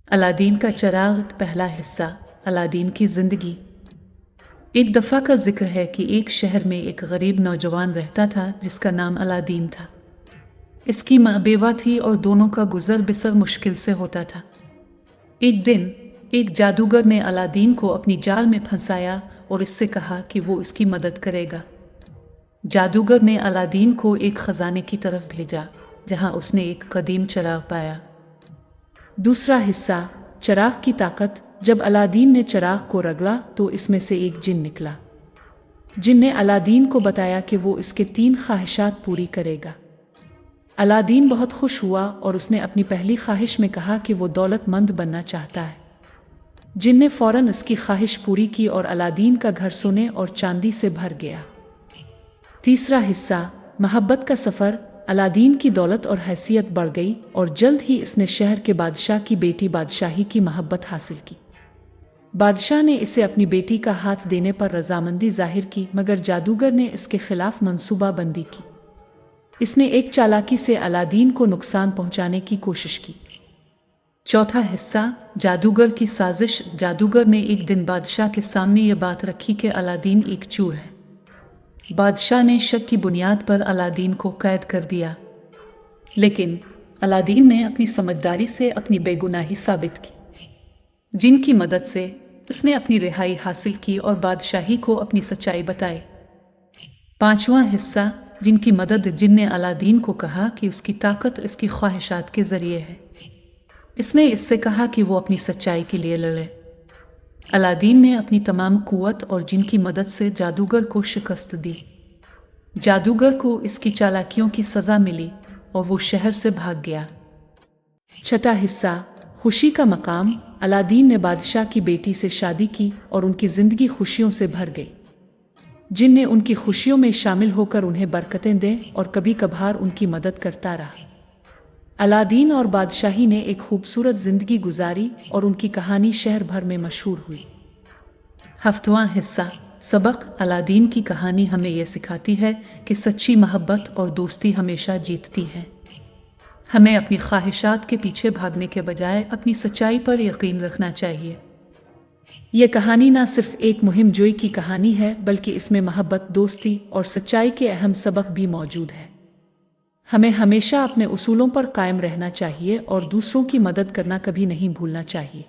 Aladdin का चिराग, पहला हिस्सा। अलादीन की ज़िंदगी। एक दफ़ा का जिक्र है कि एक शहर में एक गरीब नौजवान रहता था जिसका नाम अलादीन था। इसकी माँ बेवा थी और दोनों का गुजर बसर मुश्किल से होता था। एक दिन एक जादूगर ने अलादीन को अपनी जाल में फंसाया और इससे कहा कि वो इसकी मदद करेगा। जादूगर ने अलादीन को एक खजाने की तरफ भेजा जहाँ उसने एक कदीम चिराग पाया। दूसरा हिस्सा, चिराग की ताकत। जब अलादीन ने चिराग को रगड़ा तो इसमें से एक जिन निकला। जिन ने अलादीन को बताया कि वो इसके 3 ख्वाहिशात पूरी करेगा। अलादीन बहुत खुश हुआ और उसने अपनी पहली ख्वाहिश में कहा कि वो दौलतमंद बनना चाहता है। जिन ने फौरन इसकी ख्वाहिश पूरी की और अलादीन का घर सोने और चांदी से भर गया। तीसरा हिस्सा, मोहब्बत का सफ़र। अलादीन की दौलत और हैसियत बढ़ गई और जल्द ही इसने शहर के बादशाह की बेटी बादशाही की मोहब्बत हासिल की। बादशाह ने इसे अपनी बेटी का हाथ देने पर रजामंदी जाहिर की, मगर जादूगर ने इसके खिलाफ मंसूबाबंदी की। इसने एक चालाकी से अलादीन को नुकसान पहुंचाने की कोशिश की। चौथा हिस्सा, जादूगर की साजिश। जादूगर ने एक दिन बादशाह के सामने ये बात रखी कि अलादीन एक चूर है। बादशाह ने शक की बुनियाद पर अलादीन को कैद कर दिया, लेकिन अलादीन ने अपनी समझदारी से अपनी बेगुनाही साबित की। जिनकी मदद से उसने अपनी रिहाई हासिल की और बादशाही को अपनी सच्चाई बताई। पांचवा हिस्सा, जिनकी मदद। जिन ने अलादीन को कहा कि उसकी ताकत इसकी ख्वाहिशात के जरिए है। इसने इससे कहा कि वो अपनी सच्चाई के लिए लड़े। अलादीन ने अपनी तमाम कुव्वत और जिनकी मदद से जादूगर को शिकस्त दी। जादूगर को इसकी चालाकियों की सज़ा मिली और वो शहर से भाग गया। छठा हिस्सा, खुशी का मकाम। अलादीन ने बादशाह की बेटी से शादी की और उनकी ज़िंदगी खुशियों से भर गई। जिन ने उनकी खुशियों में शामिल होकर उन्हें बरकतें दें और कभी कभार उनकी मदद करता रहा। अलादीन और बादशाही ने एक खूबसूरत ज़िंदगी गुजारी और उनकी कहानी शहर भर में मशहूर हुई। हफ्तवां हिस्सा, सबक। अलादीन की कहानी हमें यह सिखाती है कि सच्ची मोहब्बत और दोस्ती हमेशा जीतती है। हमें अपनी ख्वाहिशात के पीछे भागने के बजाय अपनी सच्चाई पर यकीन रखना चाहिए। यह कहानी ना सिर्फ एक मुहिम जोई की कहानी है, बल्कि इसमें मोहब्बत, दोस्ती और सच्चाई के अहम सबक भी मौजूद है। हमें हमेशा अपने उसूलों पर कायम रहना चाहिए और दूसरों की मदद करना कभी नहीं भूलना चाहिए।